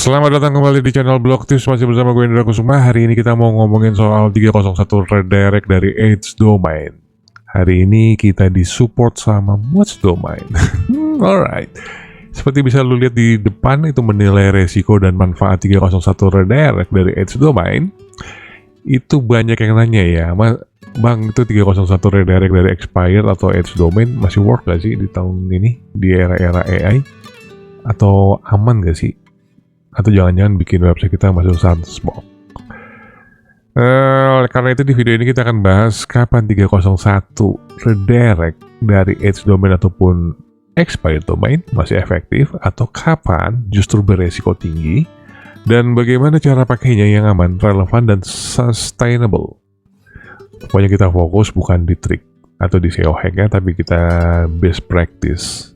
Selamat datang kembali di channel Blog Tips, masih bersama gue Indra Kusuma. Hari ini kita mau ngomongin soal 301 redirect dari Edge Domain. Hari ini kita disupport sama Watch Domain. Alright. Seperti bisa lu lihat di depan, itu menilai resiko dan manfaat 301 redirect dari Edge Domain. Itu banyak yang nanya ya, Bang, itu 301 redirect dari expired atau Edge Domain masih work gak sih di tahun ini, di era-era AI? Atau aman gak sih? Atau jangan-jangan bikin website kita masuk sunspot. Karena itu di video ini kita akan bahas kapan 301 redirect dari Edge Domain ataupun expired domain masih efektif, atau kapan justru beresiko tinggi, dan bagaimana cara pakainya yang aman, relevan, dan sustainable. Pokoknya kita fokus bukan di trik atau di SEO hack-nya, tapi kita best practice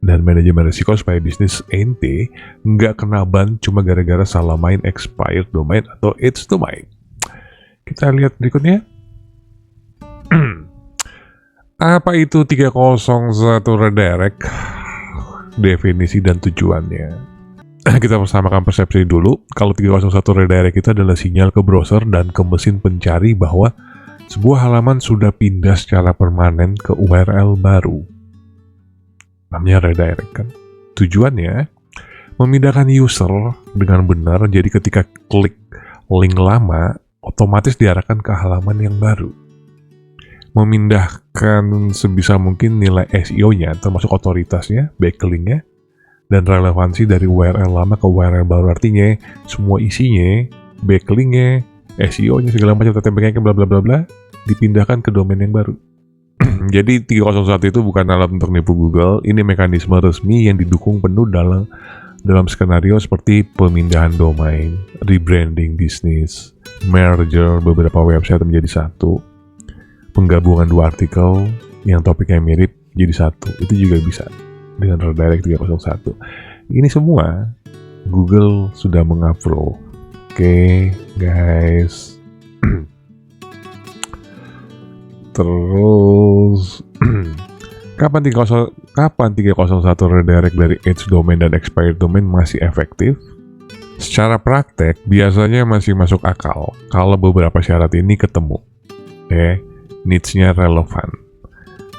dan manajemen risiko supaya bisnis ente nggak kena ban cuma gara-gara salah main expired domain atau Edge Domain. Kita lihat berikutnya. Apa itu 301 redirect? Definisi dan tujuannya. Kita persamakan persepsi dulu. Kalau 301 redirect itu adalah sinyal ke browser dan ke mesin pencari bahwa sebuah halaman sudah pindah secara permanen ke URL baru. Namanya redirect kan. Tujuannya memindahkan user dengan benar, jadi ketika klik link lama otomatis diarahkan ke halaman yang baru. Memindahkan sebisa mungkin nilai SEO-nya, termasuk otoritasnya, backlinknya, dan relevansi dari URL lama ke URL baru. Artinya semua isinya, backlinknya, SEO-nya, segala macam, TTP-nya, bla bla bla bla, dipindahkan ke domain yang baru. Jadi 301 itu bukan alat untuk nipu Google, ini mekanisme resmi yang didukung penuh dalam skenario seperti pemindahan domain, rebranding bisnis, merger beberapa website menjadi satu, penggabungan dua artikel yang topiknya mirip jadi satu. Itu juga bisa dengan redirect 301. Ini semua Google sudah mengapprove. Oke, guys. Terus kapan 301 redirect dari Edge Domain dan expired domain masih efektif? Secara praktek biasanya masih masuk akal kalau beberapa syarat ini ketemu. Needs-nya relevan.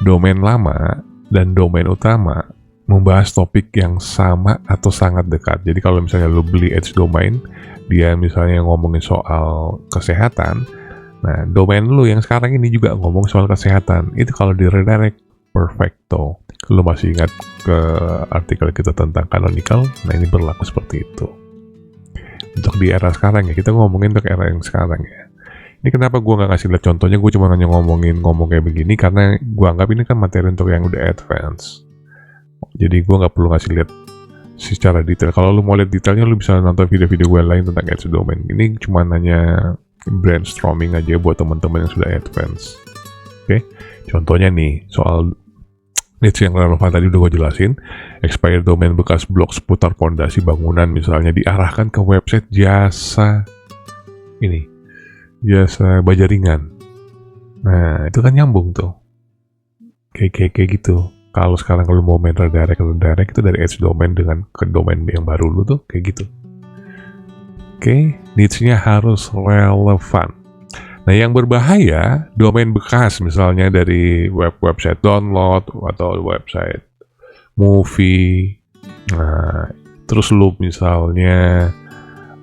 Domain lama dan domain utama membahas topik yang sama atau sangat dekat. Jadi kalau misalnya lu beli Edge Domain, dia misalnya ngomongin soal kesehatan, nah, domain lu yang sekarang ini juga ngomong soal kesehatan. Itu kalau di redirect, perfecto. Lu masih ingat ke artikel kita tentang canonical? Nah, ini berlaku seperti itu. Untuk di era sekarang ya, kita ngomongin untuk era yang sekarang ya. Ini kenapa gue nggak ngasih lihat contohnya, gue cuma hanya ngomong kayak begini, karena gue anggap ini kan materi untuk yang udah advance. Jadi gue nggak perlu ngasih lihat secara detail. Kalau lu mau lihat detailnya, lu bisa nonton video-video gue lain tentang Edge Domain. Ini cuma hanya brainstorming aja buat teman-teman yang sudah advance. Oke, contohnya nih soal niche yang relevan tadi udah gue jelasin. Expired domain bekas blog seputar fondasi bangunan misalnya diarahkan ke website jasa baja ringan. Nah, itu kan nyambung tuh. Kayak gitu. Kalau sekarang kalau mau main redirect itu dari Edge Domain dengan ke domain yang baru lu tuh kayak gitu. Oke, needs-nya harus relevan. Nah, yang berbahaya, domain bekas misalnya dari website download atau website movie. Nah, terus lu misalnya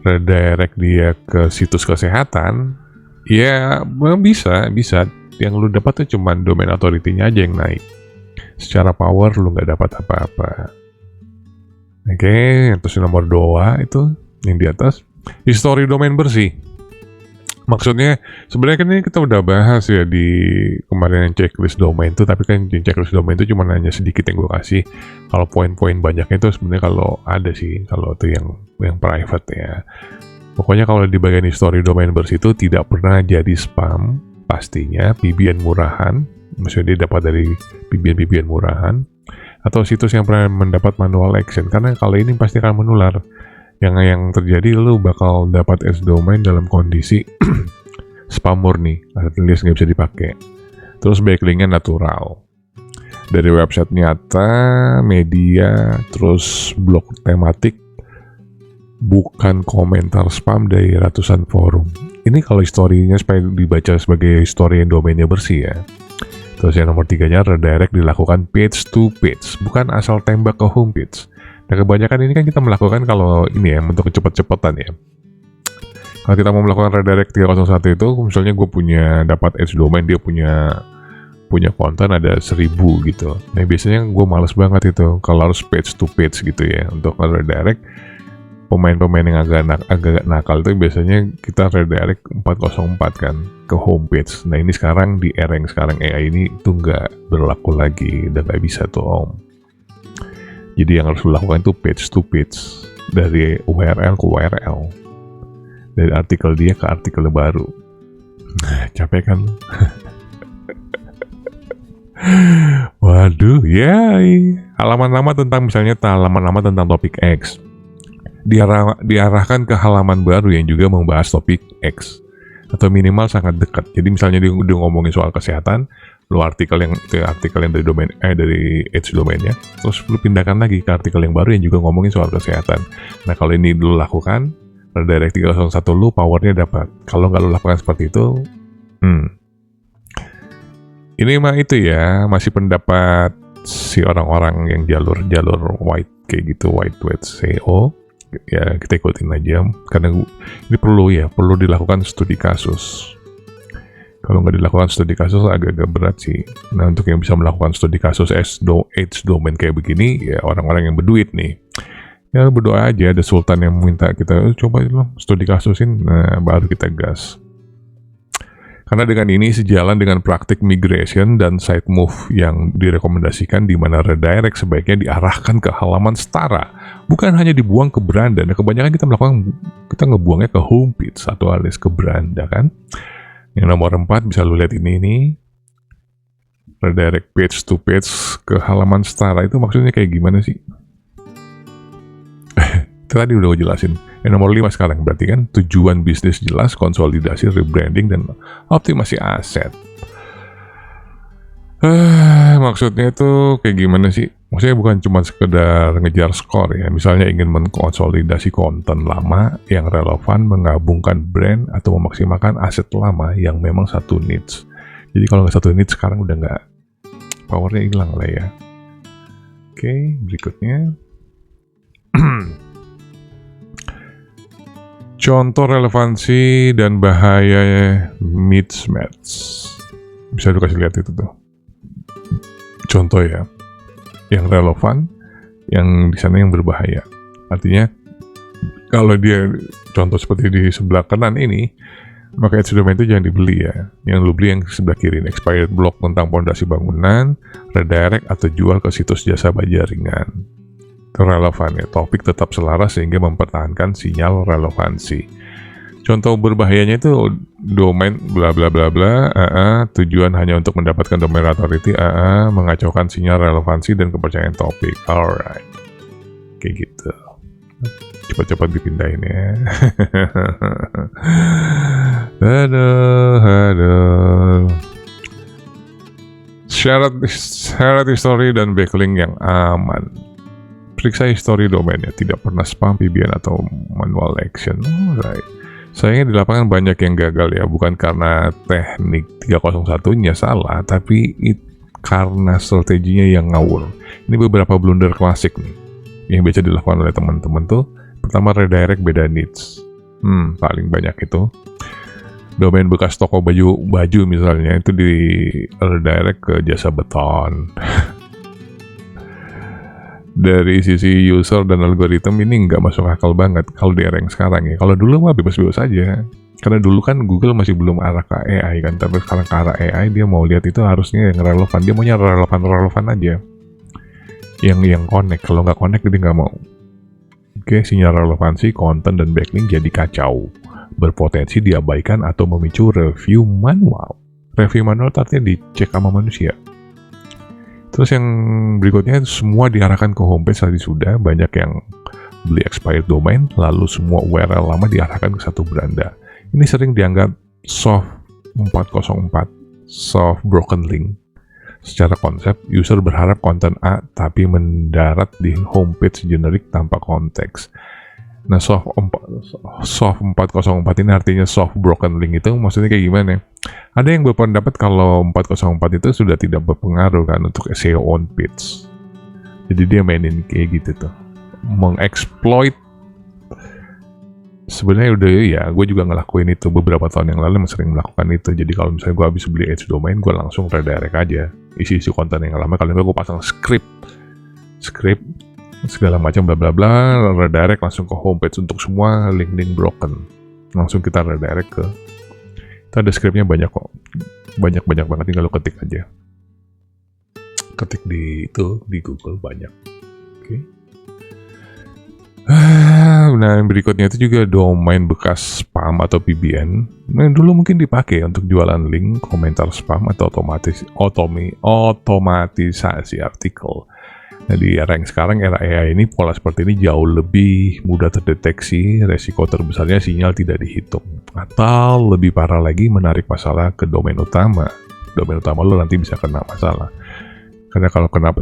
redirect dia ke situs kesehatan, ya bisa. Yang lu dapat tuh cuma domain authority-nya aja yang naik. Secara power lu nggak dapat apa-apa. Oke, terus nomor 2 itu yang di atas. History domain bersih. Maksudnya sebenarnya kan ini kita udah bahas ya di kemarin yang checklist domain itu, tapi kan yang checklist domain itu cuma hanya sedikit yang gue kasih. Kalau poin-poin banyaknya itu sebenarnya kalau ada sih, kalau itu yang private ya. Pokoknya kalau di bagian history domain bersih itu tidak pernah jadi spam, pastinya PBN murahan, maksudnya dia dapat dari PBN murahan, atau situs yang pernah mendapat manual action, karena kalau ini pasti akan menular. Yang terjadi lu bakal dapat Edge Domain dalam kondisi spam murni, alias nggak bisa dipakai. Terus backlinknya natural. dari website nyata, media, terus blog tematik, bukan komentar spam dari ratusan forum. Ini kalau historinya supaya dibaca sebagai story yang domainnya bersih ya. Terus yang nomor 3-nya, redirect dilakukan page to page, bukan asal tembak ke homepage. Nah, kebanyakan ini kan kita melakukan kalau ini ya, untuk cepet-cepetan ya. Kalau kita mau melakukan redirect 301 itu, misalnya gue punya dapat edge domain, dia punya konten ada 1000 gitu. Nah, biasanya gue males banget itu kalau harus page to page gitu ya. Untuk redirect, pemain-pemain yang agak nakal itu biasanya kita redirect 404 kan ke homepage. Nah, ini sekarang di era yang sekarang AI ini itu nggak berlaku lagi, udah nggak bisa tuh om. Jadi yang harus dilakukan itu page to page, dari URL ke URL, dari artikel dia ke artikel baru. Capek kan? Waduh, ya halaman lama tentang misalnya halaman lama tentang topik X diarahkan ke halaman baru yang juga membahas topik X, atau minimal sangat dekat. Jadi misalnya dia ngomongin soal kesehatan, lu artikel yang dari domain dari edge domainnya, terus lu pindahkan lagi ke artikel yang baru yang juga ngomongin soal kesehatan. Nah, kalau ini lu lakukan redirect 301, lu powernya dapat. Kalau nggak lu lakukan seperti itu, ini mah itu ya, masih pendapat si orang-orang yang jalur white kayak gitu, white SEO. Ya kita ikutin aja, karena ini perlu dilakukan studi kasus. Kalau nggak dilakukan studi kasus agak-agak berat sih. Nah, untuk yang bisa melakukan studi kasus edge domain kayak begini, ya orang-orang yang berduit nih. Ya berdoa aja ada sultan yang minta kita coba studi kasusin, nah baru kita gas. Karena dengan ini sejalan dengan praktik migration dan site move yang direkomendasikan, di mana redirect sebaiknya diarahkan ke halaman setara, bukan hanya dibuang ke beranda. Nah, kebanyakan kita ngebuangnya ke homepage atau alias ke beranda kan. Yang nomor 4 bisa lu lihat ini redirect page to page ke halaman setara, itu maksudnya kayak gimana sih? Tadi udah gue jelasin. Yang nomor 5 sekarang berarti kan tujuan bisnis jelas, konsolidasi, rebranding, dan optimasi aset. Maksudnya itu kayak gimana sih? Maksudnya bukan cuma sekedar ngejar skor ya. Misalnya ingin mengkonsolidasi konten lama yang relevan, menggabungkan brand, atau memaksimalkan aset lama yang memang satu niche. Jadi kalau nggak satu niche sekarang udah nggak, powernya hilang lah ya. Oke, berikutnya. Contoh relevansi dan bahaya mismatch. Bisa lu kasih lihat itu tuh. Contoh ya, yang relevan, yang di sana yang berbahaya. Artinya, kalau dia contoh seperti di sebelah kanan ini, maka edge domain itu jangan dibeli ya. Yang lu beli yang sebelah kiri, expired blog tentang pondasi bangunan, redirect atau jual ke situs jasa bajaringan. Relevan ya, topik tetap selaras sehingga mempertahankan sinyal relevansi. Contoh berbahayanya itu domain bla bla bla bla, tujuan hanya untuk mendapatkan domain authority, mengacaukan sinyal relevansi dan kepercayaan topik. Alright, kayak gitu. Cepat-cepat dipindahin ya. Aduh. Syarat history dan backlink yang aman. Periksa history domainnya, tidak pernah spam, PBN, atau manual action. Alright. Sayangnya di lapangan banyak yang gagal ya, bukan karena teknik 301-nya salah, tapi karena strateginya yang ngawur. Ini beberapa blunder klasik nih, yang biasa dilakukan oleh teman-teman tuh. Pertama, redirect beda niche. Paling banyak itu. Domain bekas toko baju misalnya, itu di redirect ke jasa beton. Dari sisi user dan algoritma ini nggak masuk akal banget kalau di era yang sekarang ya. Kalau dulu mah bebas-bebas aja. Karena dulu kan Google masih belum arah ke AI kan. Tapi sekarang ke arah AI, dia mau lihat itu harusnya yang relevan. Dia maunya relevan aja. Yang connect. Kalau nggak connect, dia nggak mau. Oke, sinyal relevansi, konten, dan backlink jadi kacau. Berpotensi diabaikan atau memicu review manual. Review manual artinya dicek sama manusia. Terus yang berikutnya, semua diarahkan ke homepage tadi sudah. Banyak yang beli expired domain, lalu semua URL lama diarahkan ke satu beranda. Ini sering dianggap soft 404, soft broken link. Secara konsep, user berharap konten A tapi mendarat di homepage generik tanpa konteks. Nah, soft 404 ini artinya soft broken link itu maksudnya kayak gimana? Ada yang berpendapat kalau 404 itu sudah tidak berpengaruh kan untuk SEO on page. Jadi dia mainin kayak gitu tuh, mengeksploit. Sebenarnya udah ya, gue juga ngelakuin itu beberapa tahun yang lalu, sering melakukan itu. Jadi kalau misalnya gue habis beli H domain, gue langsung redirect aja isi konten yang lama. Kalau enggak gue pasang script segala macam bla bla bla, redirect langsung ke homepage untuk semua link broken. Langsung kita redirect ke. Itu ada scriptnya banyak kok, banyak banget, tinggal lo ketik aja. Ketik di Google banyak. Oke. Nah, yang berikutnya itu juga domain bekas spam atau PBN. Nah, dulu mungkin dipakai untuk jualan link, komentar spam atau otomatisasi artikel. Nah, di era yang sekarang, era AI ini, pola seperti ini jauh lebih mudah terdeteksi, resiko terbesarnya sinyal tidak dihitung. Atau lebih parah lagi, menarik masalah ke domain utama. Domain utama lo nanti bisa kena masalah. Karena kalau kena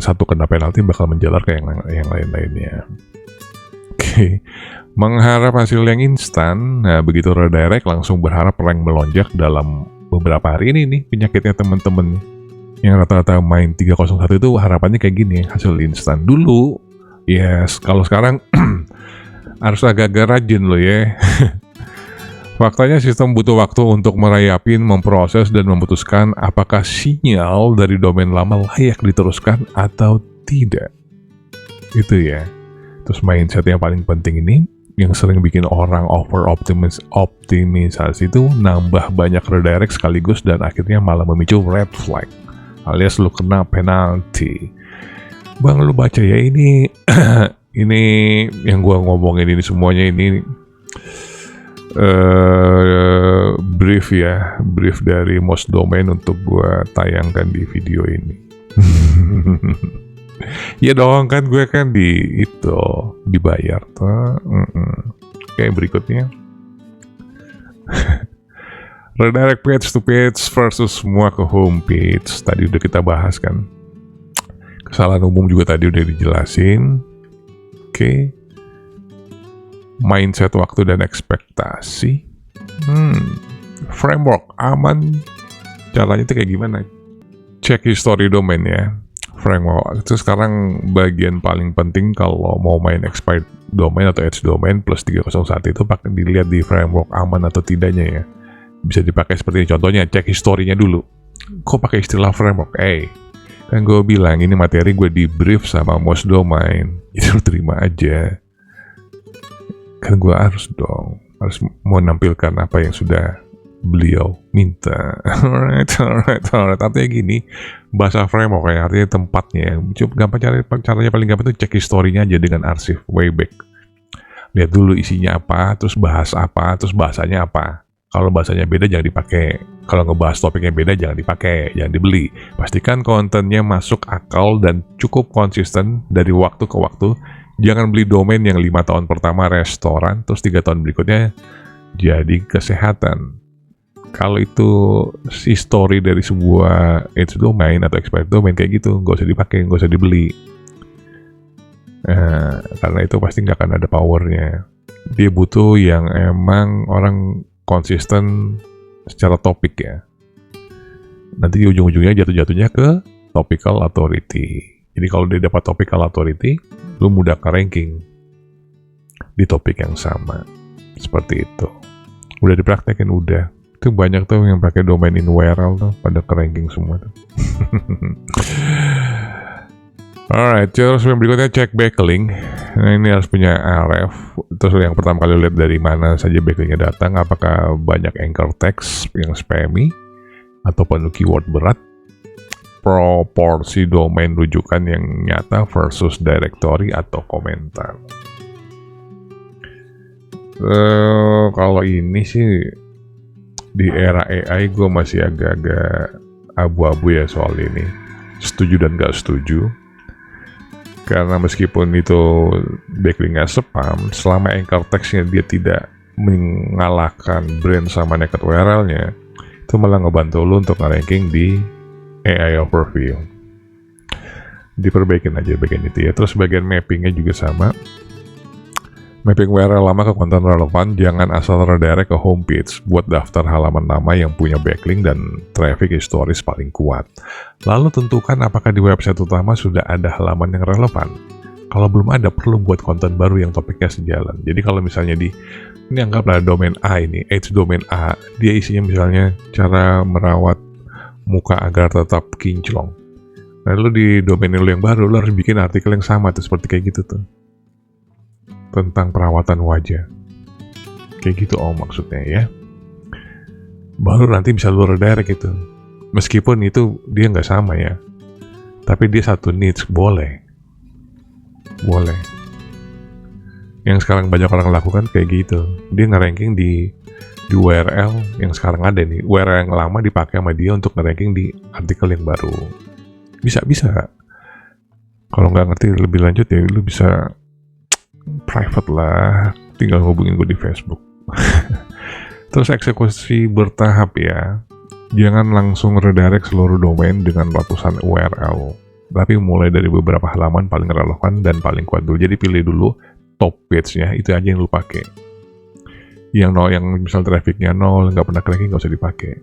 penalti bakal menjalar ke yang lain-lainnya. Oke. Mengharap hasil yang instan, nah begitu redirect langsung berharap rank melonjak dalam beberapa hari ini nih penyakitnya teman-teman. Yang rata-rata main 301 itu harapannya kayak gini, hasil instan. Dulu, yes, kalau sekarang harus agak-agak rajin loh ya. Faktanya sistem butuh waktu untuk merayapin, memproses, dan memutuskan apakah sinyal dari domain lama layak diteruskan atau tidak. Itu ya. Terus mindset yang paling penting ini, yang sering bikin orang optimisasi itu nambah banyak redirect sekaligus dan akhirnya malah memicu red flag. Alias lu kena penalti. Bang, lu baca ya ini ini yang gua ngomongin ini semuanya ini brief dari Most Domain untuk gua tayangkan di video ini. Ya dong, kan gue kan dibayar tuh. Oke, berikutnya. Redirect page to page versus semua ke homepage. Tadi udah kita bahas kan. Kesalahan umum juga tadi udah dijelasin. Oke. Mindset waktu dan ekspektasi. Framework aman. Caranya itu kayak gimana? Cek history domain ya. Framework itu sekarang bagian paling penting kalau mau main expired domain atau edge domain plus 301 itu pakai dilihat di framework aman atau tidaknya ya. Bisa dipakai seperti ini. Contohnya cek historinya dulu. Kok pakai istilah framework? Kan gue bilang ini materi gue di brief sama Most Domain. Itu terima aja. Kan gue harus menampilkan apa yang sudah beliau minta. Alright. Artinya gini, bahasa framework ya, artinya tempatnya. Caranya paling gampang itu cek historinya aja dengan arsip Wayback. Lihat dulu isinya apa, terus bahas apa, terus bahasanya apa. Kalau bahasanya beda jangan dipakai. Kalau ngebahas topiknya beda jangan dipakai, jangan dibeli. Pastikan kontennya masuk akal dan cukup konsisten dari waktu ke waktu. Jangan beli domain yang 5 tahun pertama restoran, terus 3 tahun berikutnya jadi kesehatan. Kalau itu history dari sebuah edge domain atau expired domain kayak gitu, nggak usah dipakai, nggak usah dibeli. Karena itu pasti nggak akan ada powernya. Dia butuh yang emang orang konsisten secara topik ya. Nanti di ujung-ujungnya jatuhnya ke topical authority. Jadi kalau dia dapat topical authority, lu mudah ke ranking di topik yang sama. Seperti itu. Udah dipraktekin, udah. Itu banyak tuh yang pakai domain in URL tuh, pada ke ranking semua tuh. Alright, terus yang berikutnya cek backlink. Nah, ini harus punya ref. Terus yang pertama kali lihat dari mana saja backlinknya datang, apakah banyak anchor text yang spammy atau penuh keyword berat, proporsi domain rujukan yang nyata versus directory atau komentar. Kalau ini sih di era AI gue masih agak-agak abu-abu ya soal ini. Setuju dan gak setuju. Karena meskipun itu backlinknya spam, selama anchor text-nya dia tidak mengalahkan brand sama naked URL-nya, itu malah ngebantu lo untuk nge-ranking di AI overview. Diperbaikin aja bagian itu ya. Terus bagian mappingnya juga sama. Mapping URL lama ke konten relevan, jangan asal redirect ke homepage. Buat daftar halaman lama yang punya backlink dan traffic historis paling kuat. Lalu tentukan apakah di website utama sudah ada halaman yang relevan. Kalau belum ada, perlu buat konten baru yang topiknya sejalan. Jadi kalau misalnya ini anggaplah domain A ini, domain A, dia isinya misalnya cara merawat muka agar tetap kinclong. Lalu di domain lu yang baru, lu harus bikin artikel yang sama tuh, seperti kayak gitu tuh. Tentang perawatan wajah. Kayak gitu maksudnya ya. Baru nanti bisa lu redirect itu. Meskipun itu dia nggak sama ya. Tapi dia satu niche, boleh. Yang sekarang banyak orang lakukan kayak gitu. Dia nge-ranking di URL yang sekarang ada nih. URL yang lama dipakai sama dia untuk nge-ranking di artikel yang baru. Bisa. Kalau nggak ngerti lebih lanjut ya, lu bisa private lah, tinggal hubungin gue di Facebook. Terus eksekusi bertahap ya, jangan langsung redirect seluruh domain dengan ratusan URL, tapi mulai dari beberapa halaman paling relevan dan paling kuat dulu. Jadi pilih dulu top page-nya, itu aja yang lu pakai. Yang misal trafficnya 0, nggak pernah ranking, nggak usah dipakai.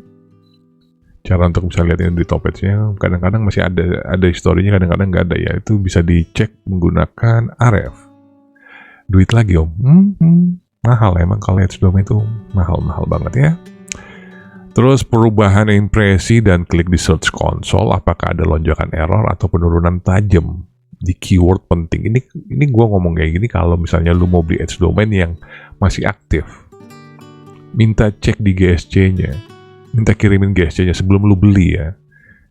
Cara untuk bisa lihat ini di top page-nya, kadang-kadang masih ada historinya, kadang-kadang nggak ada ya. Itu bisa dicek menggunakan Ahrefs. Duit lagi mahal emang kalau H domain itu mahal banget ya. Terus perubahan impresi dan klik di search console, apakah ada lonjakan error atau penurunan tajam di keyword penting. Ini gue ngomong kayak gini kalau misalnya lu mau beli H domain yang masih aktif, minta cek di GSC-nya, minta kirimin GSC-nya sebelum lu beli ya.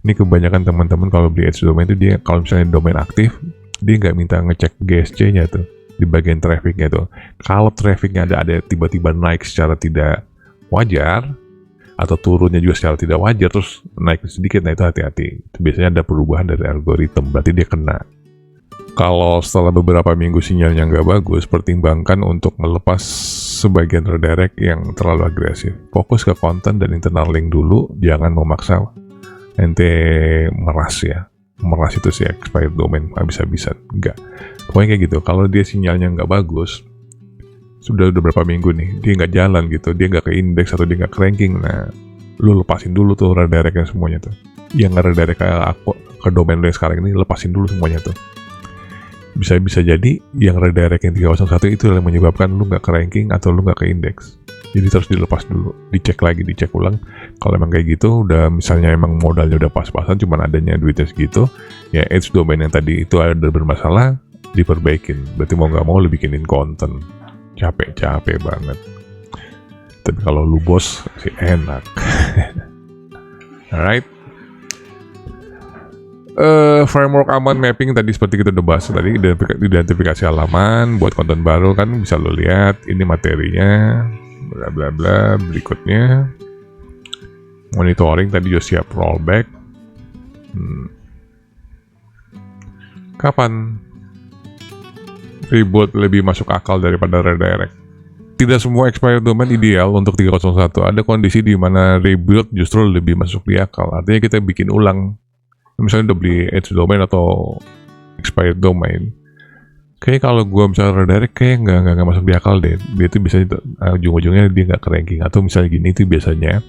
Ini kebanyakan teman-teman kalau beli H domain itu dia kalau misalnya domain aktif, dia nggak minta ngecek GSC-nya tuh di bagian trafficnya tuh. Kalau trafficnya ada tiba-tiba naik secara tidak wajar atau turunnya juga secara tidak wajar terus naik sedikit, nah itu hati-hati. Itu biasanya ada perubahan dari algoritma, berarti dia kena. Kalau setelah beberapa minggu sinyalnya nggak bagus, pertimbangkan untuk melepas sebagian redirect yang terlalu agresif. Fokus ke konten dan internal link dulu, jangan memaksa ente meras ya. Meras itu sih expired domain habis-habisan, enggak. Pokoknya kayak gitu, kalau dia sinyalnya nggak bagus, sudah berapa minggu nih, dia nggak jalan gitu, dia nggak ke indeks atau dia nggak ke ranking, nah, lu lepasin dulu tuh redirect-nya semuanya tuh. Yang nggak redirect ke domain lu yang sekarang ini, lepasin dulu semuanya tuh. Bisa jadi yang redirect yang 301 itu yang menyebabkan lu nggak ke ranking atau lu nggak ke indeks. Jadi terus dilepas dulu, dicek ulang. Kalau emang kayak gitu, udah misalnya emang modalnya udah pas-pasan, cuman adanya duitnya segitu, ya H domain yang tadi itu ada bermasalah, diperbaikin. Berarti mau nggak mau lu bikinin konten. Capek banget. Tapi kalau lu bos sih enak. Alright. Framework aman mapping tadi seperti kita udah bahas tadi, identifikasi halaman buat konten baru kan bisa lo lihat ini materinya bla bla bla. Berikutnya monitoring tadi juga siap rollback. Kapan reboot lebih masuk akal daripada redirect? Tidak semua expired domain ideal untuk 301. Ada kondisi di mana rebuild justru lebih masuk di akal. Artinya kita bikin ulang. Misalnya udah beli H domain atau expired domain, kayak kalau gue misalnya redirect kayak nggak masuk di akal deh. Dia itu bisa ujung-ujungnya dia nggak ke ranking, atau misalnya gini itu biasanya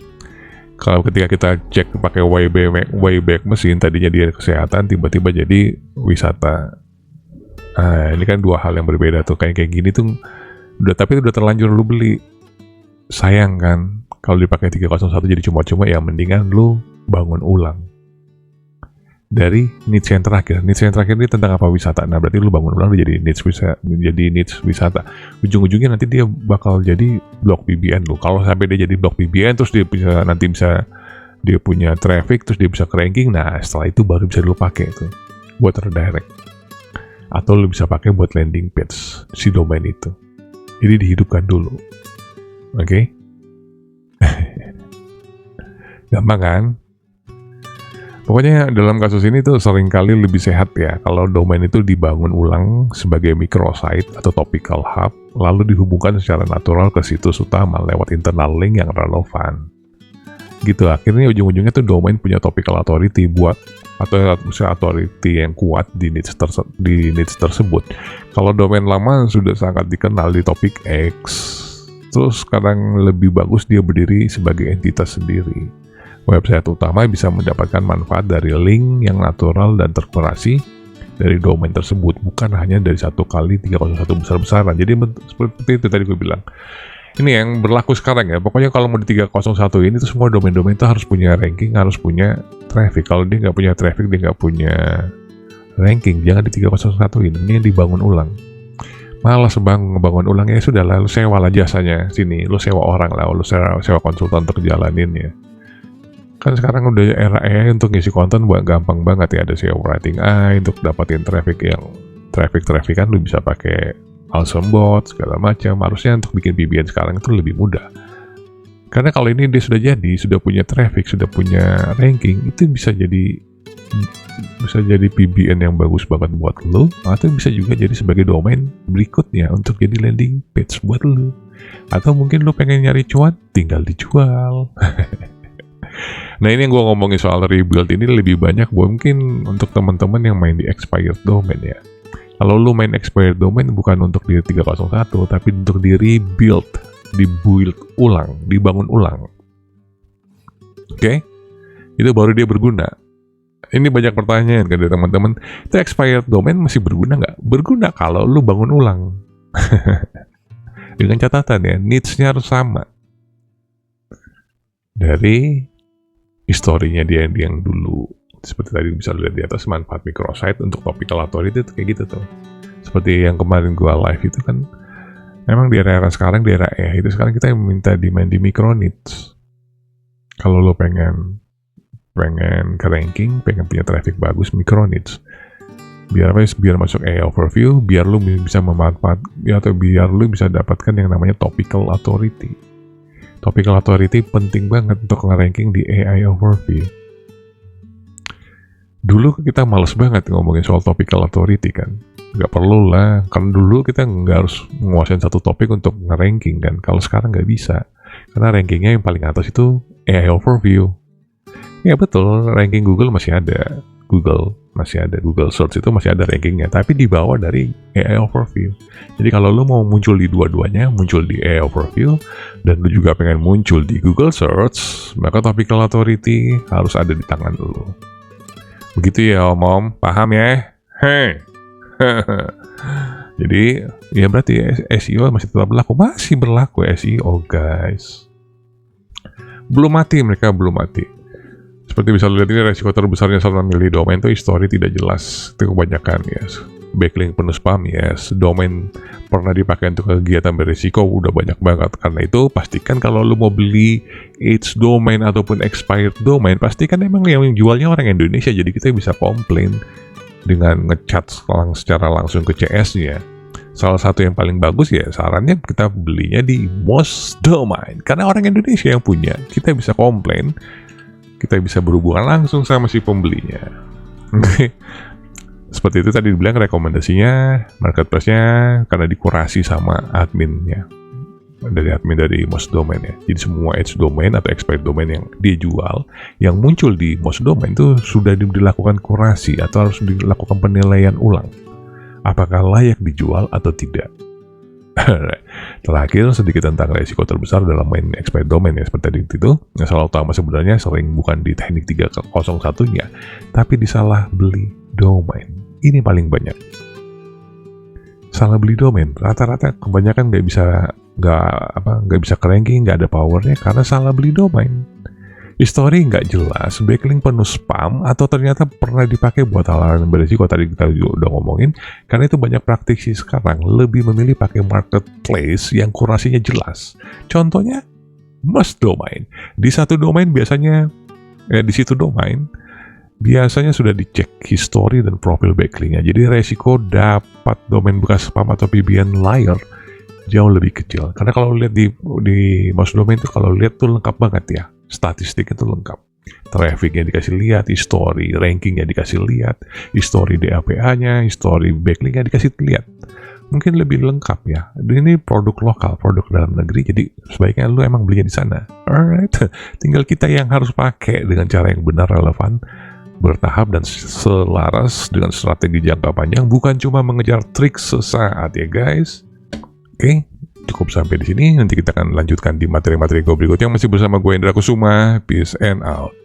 kalau ketika kita cek pakai Wayback Machine, tadinya dia kesehatan tiba-tiba jadi wisata. Ini kan dua hal yang berbeda tuh. Kayak gini tuh tapi udah terlanjur lu beli, sayang kan kalau dipakai 301 jadi cuma-cuma. Ya mendingan lu bangun ulang dari niche yang terakhir. Niche yang terakhir ini tentang apa? Wisata. Nah berarti lu bangun ulang jadi niche wisata. Ujung-ujungnya nanti dia bakal jadi blog PBN lu. Kalau sampai dia jadi blog PBN terus dia bisa dia punya traffic, terus dia bisa ke ranking. Nah setelah itu baru bisa lu pakai itu buat redirect, atau lu bisa pakai buat landing page si domain itu. Jadi dihidupkan dulu. Oke? Gampang kan? Pokoknya dalam kasus ini tuh seringkali lebih sehat ya kalau domain itu dibangun ulang sebagai microsite atau topical hub, lalu dihubungkan secara natural ke situs utama lewat internal link yang relevan. gitu. Akhirnya ujung-ujungnya tuh domain punya topical authority buat, atau misalnya authority yang kuat di niche tersebut. Kalau domain lama sudah sangat dikenal di topik X, terus sekarang lebih bagus dia berdiri sebagai entitas sendiri. Website utama bisa mendapatkan manfaat dari link yang natural dan terkurasi dari domain tersebut, bukan hanya dari satu kali 301 besar-besaran. Jadi seperti itu tadi gue bilang. Ini yang berlaku sekarang ya. Pokoknya kalau mau di 301 ini tuh semua domain-domain itu harus punya ranking, harus punya traffic. Kalau dia nggak punya traffic, dia nggak punya ranking, jangan di 301 ini. Ini dibangun ulang. Malas ngebangun ulang, ya sudah lah, lu sewa lah jasanya sini. Lu sewa orang lah, lu sewa konsultan untuk jalanin ya. Kan sekarang udah era AI untuk ngisi konten buat gampang banget ya. Ada SEO Writing AI untuk dapatin traffic yang traffic kan lu bisa pakai Awesome Bot segala macam. Harusnya untuk bikin PBN sekarang itu lebih mudah. Karena kalau ini dia sudah jadi, sudah punya traffic, sudah punya ranking, itu bisa jadi PBN yang bagus banget buat lo, atau bisa juga jadi sebagai domain berikutnya untuk jadi landing page buat lo. Atau mungkin lo pengen nyari cuan, tinggal dijual. Nah, ini yang gue ngomongin soal rebuild ini lebih banyak mungkin untuk teman-teman yang main di expired domain ya. Kalau lu main expired domain bukan untuk di 301, tapi untuk di rebuild, dibuild ulang, dibangun ulang. Oke? Itu baru dia berguna. Ini banyak pertanyaan kan dari teman-teman, itu expired domain masih berguna nggak? Berguna kalau lu bangun ulang. Dengan catatan ya, needs-nya harus sama. Dari historinya dia yang dulu. Seperti tadi bisa lihat di atas, manfaat microsite untuk topical authority itu kayak gitu tuh. Seperti yang kemarin gua live itu kan, memang di era sekarang, di era AI itu sekarang kita minta demand di micro niche. Kalau lo pengen ke ranking, pengen punya traffic bagus, micro niche. Biar masuk AI overview, biar lo bisa atau biar lo bisa dapatkan yang namanya topical authority. Topical authority penting banget untuk nge-ranking di AI overview. Dulu kita males banget ngomongin soal topical authority kan. Nggak perlu lah, kan dulu kita nggak harus menguasain satu topik untuk nge-ranking kan. Kalau sekarang nggak bisa, karena rankingnya yang paling atas itu AI overview. Ya betul, ranking Google masih ada. Google Search itu masih ada rankingnya, tapi di bawah dari AI overview. Jadi kalau lo mau muncul di dua-duanya, muncul di AI overview, dan lo juga pengen muncul di Google Search, maka topical authority harus ada di tangan lo. Begitu ya Om, paham ya? Hei. Jadi ya berarti SEO masih tetap berlaku. Masih berlaku SEO guys. Mereka belum mati. Seperti bisa lihat ini, resiko terbesarnya saat memilih domain itu history tidak jelas. Itu kebanyakan yes. Backlink penuh spam yes. Domain pernah dipakai untuk kegiatan berisiko udah banyak banget. Karena itu pastikan kalau lu mau beli age domain ataupun expired domain, pastikan emang yang jualnya orang Indonesia. Jadi kita bisa komplain dengan ngechat secara langsung ke CS-nya. Salah satu yang paling bagus ya sarannya kita belinya di Moz Domain. Karena orang Indonesia yang punya, kita bisa komplain, kita bisa berhubungan langsung sama si pembelinya. Seperti itu tadi dibilang rekomendasinya, marketplace-nya karena dikurasi sama adminnya. Dari admin dari Moz Domain ya. Jadi semua edge domain atau expired domain yang dijual, yang muncul di Moz Domain itu sudah dilakukan kurasi atau harus dilakukan penilaian ulang. Apakah layak dijual atau tidak? Terakhir sedikit tentang resiko terbesar dalam main expired domain ya. Seperti tadi itu, masalah utama sebenarnya sering bukan di teknik 301-nya, tapi di salah beli domain. Ini paling banyak. Salah beli domain, rata-rata kebanyakan nggak bisa ke ranking, nggak ada powernya karena salah beli domain. History nggak jelas, backlink penuh spam, atau ternyata pernah dipakai buat hal-hal yang berisiko. Tadi kita udah ngomongin, karena itu banyak praktisi sekarang lebih memilih pakai marketplace yang kurasinya jelas. Contohnya, Moz Domain. Di situ domain biasanya sudah dicek history dan profil backlinknya. Jadi resiko dapat domain bekas spam atau PBN liar jauh lebih kecil. Karena kalau lihat di Moz Domain itu, kalau lihat tuh lengkap banget ya. Statistik itu lengkap. Trafficnya dikasih lihat, history rankingnya dikasih lihat, history DAPA-nya, history backlinknya dikasih lihat. mungkin lebih lengkap ya. Ini produk lokal, produk dalam negeri, jadi sebaiknya lu emang belinya di sana. Alright, tinggal kita yang harus pakai dengan cara yang benar, relevan, bertahap, dan selaras dengan strategi jangka panjang, bukan cuma mengejar trik sesaat ya guys. Oke, cukup sampai di sini. Nanti kita akan lanjutkan di materi-materi gue berikutnya. Masih bersama gue Indra Kusuma. Peace and out.